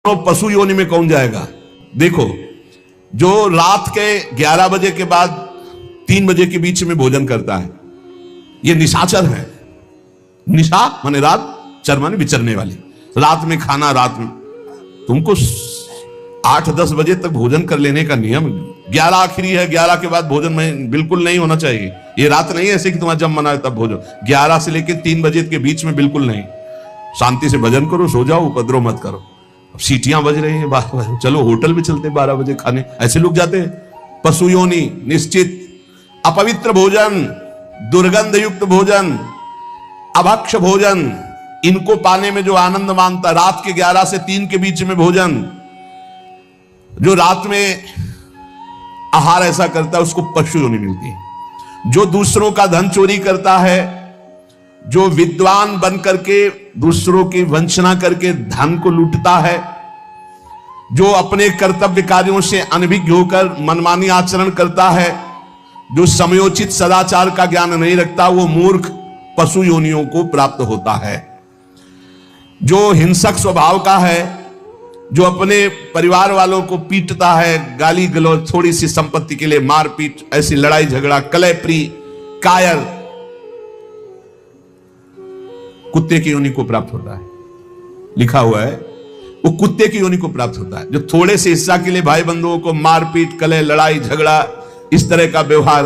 तो पशु योनि में कौन जाएगा? देखो, जो रात के 11 बजे के बाद 3 बजे के बीच में भोजन करता है, ये निशाचर है। निशा माने रात, चर माने विचरने वाली। रात में खाना, रात में तुमको 8-10 बजे तक भोजन कर लेने का नियम। 11 आखिरी है, 11 के बाद भोजन में बिल्कुल नहीं होना चाहिए। ये रात नहीं है ऐसे कि तुम्हारा जब मना है तब भोजन। 11 से लेकर 3 बजे के बीच में बिल्कुल नहीं। शांति से भजन करो, सो जाओ, उपद्रव मत करो। अब सीटियां बज रही हैं 12 बजे, चलो होटल में चलते 12 बजे खाने, ऐसे लोग जाते हैं। पशु योनि निश्चित। अपवित्र भोजन, दुर्गंध युक्त भोजन, अभक्ष भोजन, इनको पाने में जो आनंद मानता, रात के 11 से 3 के बीच में भोजन, जो रात में आहार ऐसा करता है उसको पशु योनि मिलती है। जो दूसरों का धन चोरी करता है, जो विद्वान बन करके दूसरों की वंचना करके धन को लूटता है, जो अपने कर्तव्य कार्यों से अनभिज्ञ होकर मनमानी आचरण करता है, जो समयोचित सदाचार का ज्ञान नहीं रखता, वो मूर्ख पशु योनियों को प्राप्त होता है। जो हिंसक स्वभाव का है, जो अपने परिवार वालों को पीटता है, गाली गलौज, थोड़ी सी संपत्ति के लिए मारपीट, ऐसी लड़ाई झगड़ा, कलहप्रिय, कायर, कुत्ते की योनि को प्राप्त होता है। लिखा हुआ है वो कुत्ते की योनि को प्राप्त होता है। जो थोड़े से हिस्सा के लिए भाई बंधुओं को मारपीट, कलह, लड़ाई झगड़ा, इस तरह का व्यवहार,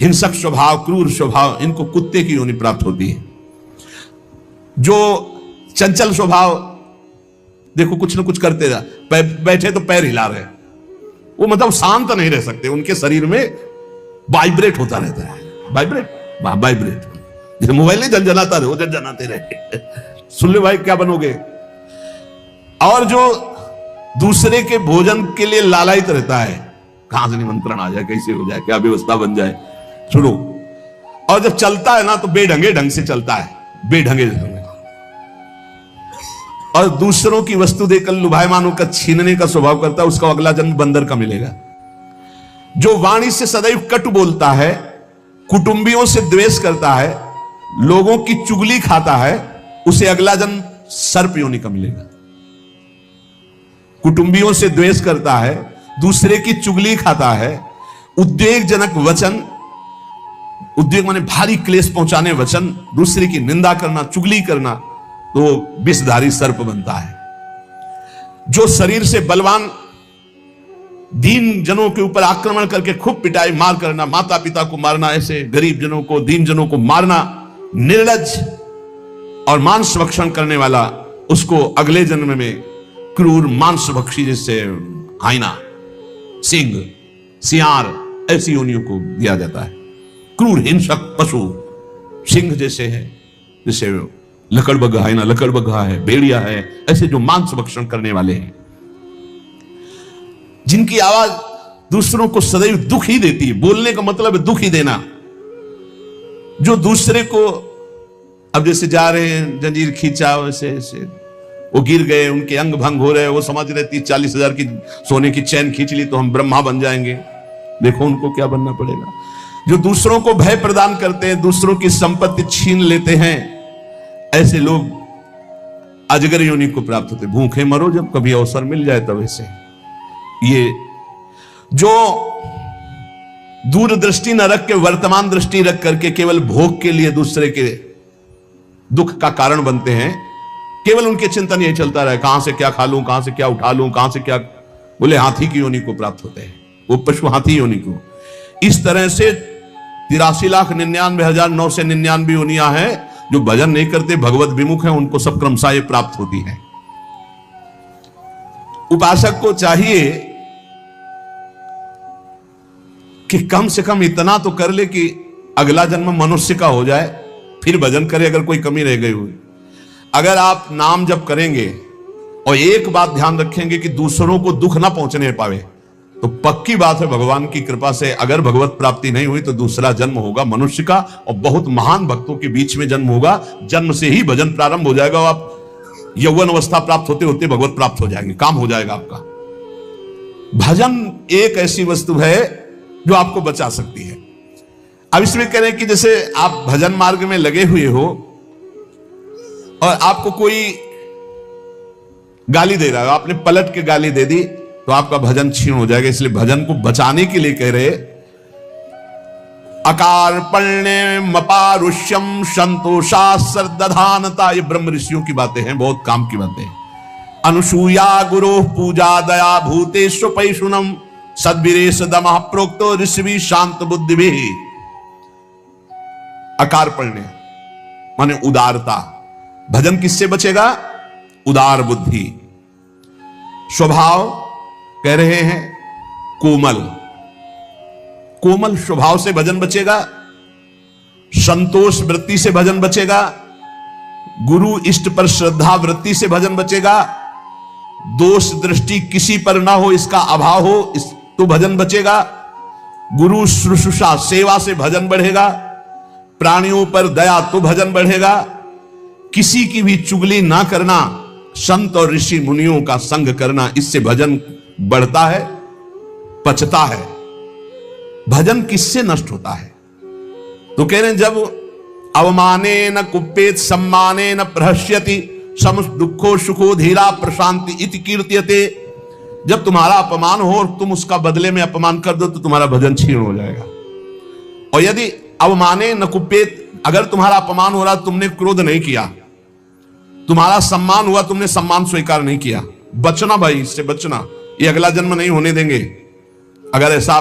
हिंसक स्वभाव, क्रूर स्वभाव, इनको कुत्ते की योनि प्राप्त होती है। जो चंचल स्वभाव, देखो कुछ ना कुछ करते जा, बैठे तो पैर हिला रहे, वो मतलब शांत नहीं रह सकते, उनके शरीर में वाइब्रेट होता रहता है। वाइब्रेट जैसे मोबाइल नहीं झनझनाता रहे, वो झनझनाते रहे। सुन ले भाई, क्या बनोगे? और जो दूसरे के भोजन के लिए लालायित रहता है, कहां से निमंत्रण आ जाए, कैसे हो जाए, क्या व्यवस्था बन जाए, सुनो। और जब चलता है ना तो बेढंगे ढंग से चलता है, बेढंगे ढंग। और दूसरों की वस्तु देकर लुभायमान होकर छीनने का स्वभाव करता है, उसका अगला जन्म बंदर का मिलेगा। जो वाणी से सदैव कटु बोलता है, कुटुंबियों से द्वेष करता है, लोगों की चुगली खाता है, उसे अगला जन्म सर्प योनि का मिलेगा। कुटुंबियों से द्वेष करता है, दूसरे की चुगली खाता है, उद्वेगजनक वचन, उद्वेग माने भारी क्लेश पहुंचाने वचन, दूसरे की निंदा करना, चुगली करना, तो विषधारी सर्प बनता है। जो शरीर से बलवान दीन जनों के ऊपर आक्रमण करके खूब पिटाई मार करना, माता पिता को मारना, ऐसे गरीब जनों को, दीन जनों को मारना, निर्लज और मांस भक्षण करने वाला, उसको अगले जन्म में क्रूर मांस भक्षी, जैसे हाइना, सिंह, सियार, ऐसी योनियों को दिया जाता है। क्रूर हिंसक पशु सिंह जैसे है, जैसे लकड़बग्घा, हाइना लकड़बग्घा है, भेड़िया है, ऐसे जो मांस भक्षण करने वाले हैं, जिनकी आवाज दूसरों को सदैव दुख ही देती है। बोलने का मतलब है दुख ही देना। जो दूसरे को, अब जैसे जा रहे हैं, जंजीर खींचा, वैसे ऐसे वो गिर गए, उनके अंग भंग हो रहे, वो समझ रहे 30-40 हजार की सोने की चैन खींच ली तो हम ब्रह्मा बन जाएंगे। देखो उनको क्या बनना पड़ेगा। जो दूसरों को भय प्रदान करते हैं, दूसरों की संपत्ति छीन लेते हैं, ऐसे लोग अजगर योनि को प्राप्त होते। भूखे मरो जब कभी अवसर मिल जाए तब। ऐसे ये जो दूरदृष्टि न रख के वर्तमान दृष्टि रख करके केवल भोग के लिए दूसरे के दुख का कारण बनते हैं, केवल उनके चिंतन यही चलता रहे, कहां से क्या खा लूं, कहां से क्या उठा लूं, कहां से क्या, बोले हाथी की योनि को प्राप्त होते हैं, वो पशु हाथी योनि को। इस तरह से 83,99,999 योनियां हैं। जो भजन नहीं करते, भगवत विमुख हैं, उनको सब क्रमशः ये प्राप्त होती है। उपासक को चाहिए कि कम से कम इतना तो कर ले कि अगला जन्म मनुष्य का हो जाए, फिर भजन करे अगर कोई कमी रह गई हुई। अगर आप नाम जप करेंगे और एक बात ध्यान रखेंगे कि दूसरों को दुख ना पहुंचने पावे, तो पक्की बात है भगवान की कृपा से अगर भगवत प्राप्ति नहीं हुई तो दूसरा जन्म होगा मनुष्य का, और बहुत महान भक्तों के बीच में जन्म होगा। जन्म से ही भजन प्रारंभ हो जाएगा, और आप यौवन अवस्था प्राप्त होते होते भगवत प्राप्त हो जाएंगे, काम हो जाएगा आपका। भजन एक ऐसी वस्तु है जो आपको बचा सकती है। अब इसमें कह रहे हैं कि जैसे आप भजन मार्ग में लगे हुए हो और आपको कोई गाली दे रहा है, आपने पलट के गाली दे दी तो आपका भजन छीन हो जाएगा। इसलिए भजन को बचाने के लिए कह रहे, अकार पण्य मपारुष्यम संतोषा सरदधानता। ये ब्रह्म ऋषियों की बातें हैं, बहुत काम की बातें हैं। अनुसूया गुरु पूजा दया भूतेश पैशुनम सद्वीरेश दमः प्रोक्तो ऋषि शांत बुद्धि भी। अकार पण्य माने उदारता। भजन किससे बचेगा? उदार बुद्धि। स्वभाव कह रहे हैं कोमल, कोमल स्वभाव से भजन बचेगा। संतोष वृत्ति से भजन बचेगा। गुरु इष्ट पर श्रद्धा वृत्ति से भजन बचेगा। दोष दृष्टि किसी पर ना हो, इसका अभाव हो तो भजन बचेगा। गुरु शुश्रूषा सेवा से भजन बढ़ेगा। प्राणियों पर दया तो भजन बढ़ेगा। किसी की भी चुगली ना करना, संत और ऋषि मुनियों का संग करना, इससे भजन बढ़ता है, पचता है। भजन किससे नष्ट होता है? तो कह रहे हैं जब अवमाने न कुप्पेत सम्माने न प्रहस्यति सम दुखो सुखो धीरा प्रशांति इति कीर्त्यते। जब तुम्हारा अपमान हो और तुम उसका बदले में अपमान कर दो तो तुम्हारा भजन छीन हो जाएगा। और यदि अवमाने न कुप्पेत, अगर तुम्हारा अपमान हो रहा, तुमने क्रोध नहीं किया, तुम्हारा सम्मान हुआ, तुमने सम्मान स्वीकार नहीं किया, बचना भाई, इससे बचना, ये अगला जन्म नहीं होने देंगे। अगर ऐसा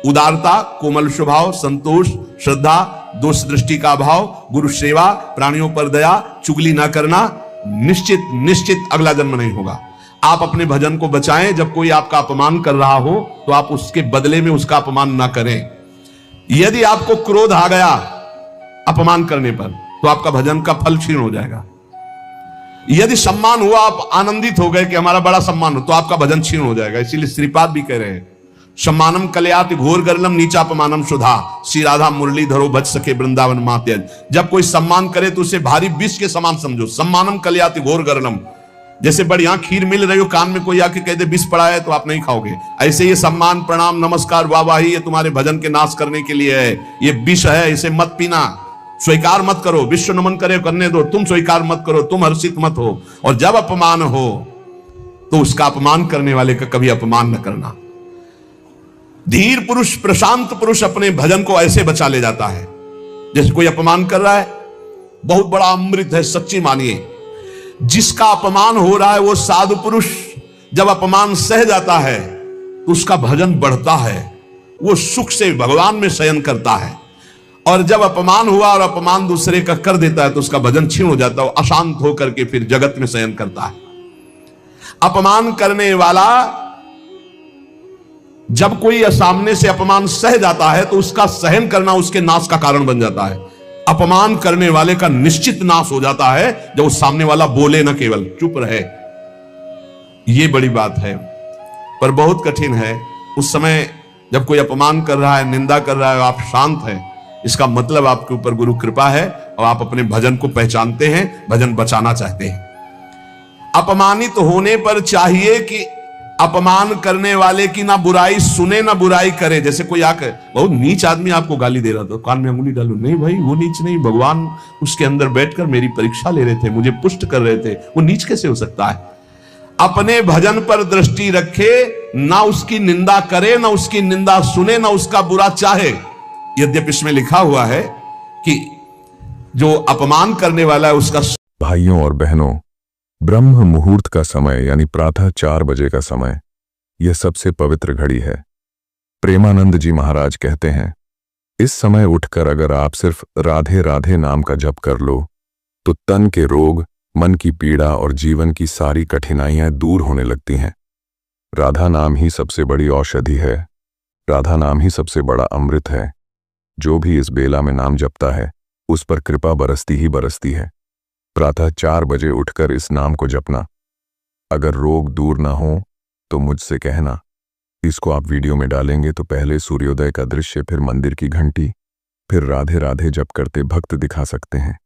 उदारता, कोमल स्वभाव, संतोष, श्रद्धा, दोष दृष्टि का अभाव, गुरु सेवा, प्राणियों पर दया, चुगली ना करना, निश्चित निश्चित अगला जन्म नहीं होगा। आप अपने भजन को बचाएं। जब कोई आपका अपमान कर रहा हो तो आप उसके बदले में उसका अपमान ना करें। यदि आपको क्रोध आ गया अपमान करने पर तो आपका भजन का फल क्षीण हो जाएगा। यदि सम्मान हुआ, आप आनंदित हो गए कि हमारा बड़ा सम्मान हो, तो आपका भजन क्षीण हो जाएगा। इसीलिए श्रीपाद भी कह रहे हैं, सम्मानम कलयाति घोर गर्लम नीचापमानम सुधा श्री राधा मुरली धरो बच सके वृंदावन मात्यज। जब कोई सम्मान करे तो उसे भारी विष के समान समझो। सम्मानम कलयाति घोर गर्लम, जैसे बढ़िया खीर मिल रही हो, कान में कोई आके कह दे विष पड़ा है तो आप नहीं खाओगे, ऐसे ये सम्मान प्रणाम नमस्कार वाहवाही ये तुम्हारे भजन के नाश करने के लिए है, ये विष है, इसे मत पीना, स्वीकार मत करो। विश्व नमन करे करने दो, तुम स्वीकार मत करो, तुम हर्षित मत हो। और जब अपमान हो तो उसका अपमान करने वाले का कभी अपमान न करना। धीर पुरुष, प्रशांत पुरुष अपने भजन को ऐसे बचा ले जाता है। जैसे कोई अपमान कर रहा है, बहुत बड़ा अमृत है, सच्ची मानिए। जिसका अपमान हो रहा है वो साधु पुरुष जब अपमान सह जाता है तो उसका भजन बढ़ता है, वो सुख से भगवान में शयन करता है। और जब अपमान हुआ और अपमान दूसरे का कर देता है तो उसका भजन क्षीण हो जाता है, वो अशांत होकर के फिर जगत में शयन करता है। अपमान करने वाला जब कोई सामने से अपमान सह जाता है तो उसका सहन करना उसके नाश का कारण बन जाता है। अपमान करने वाले का निश्चित नाश हो जाता है जब उस सामने वाला बोले ना, केवल चुप रहे। यह बड़ी बात है, पर बहुत कठिन है। उस समय जब कोई अपमान कर रहा है, निंदा कर रहा है, आप शांत हैं, इसका मतलब आपके ऊपर गुरु कृपा है और आप अपने भजन को पहचानते हैं, भजन बचाना चाहते हैं। अपमानित होने पर चाहिए कि अपमान करने वाले की ना बुराई सुने ना बुराई करे। जैसे कोई आकर बहुत नीच आदमी आपको गाली दे रहा था, कान में अंगुली डालो, नहीं भाई वो नीच नहीं, भगवान उसके अंदर बैठकर मेरी परीक्षा ले रहे थे, मुझे पुष्ट कर रहे थे, वो नीच कैसे हो सकता है? अपने भजन पर दृष्टि रखे, ना उसकी निंदा करे, ना उसकी निंदा सुने, ना उसका बुरा चाहे। यद्यपि इसमें लिखा हुआ है कि जो अपमान करने वाला है उसका। भाइयों और बहनों, ब्रह्म मुहूर्त का समय यानी प्रातः 4 बजे का समय, यह सबसे पवित्र घड़ी है। प्रेमानंद जी महाराज कहते हैं, इस समय उठकर अगर आप सिर्फ राधे राधे नाम का जप कर लो तो तन के रोग, मन की पीड़ा और जीवन की सारी कठिनाइयां दूर होने लगती हैं। राधा नाम ही सबसे बड़ी औषधि है, राधा नाम ही सबसे बड़ा अमृत है। जो भी इस बेला में नाम जपता है उस पर कृपा बरसती ही बरसती है। प्रातः 4 बजे उठकर इस नाम को जपना। अगर रोग दूर ना हो तो मुझसे कहना। इसको आप वीडियो में डालेंगे तो पहले सूर्योदय का दृश्य, फिर मंदिर की घंटी, फिर राधे राधे जप करते भक्त दिखा सकते हैं।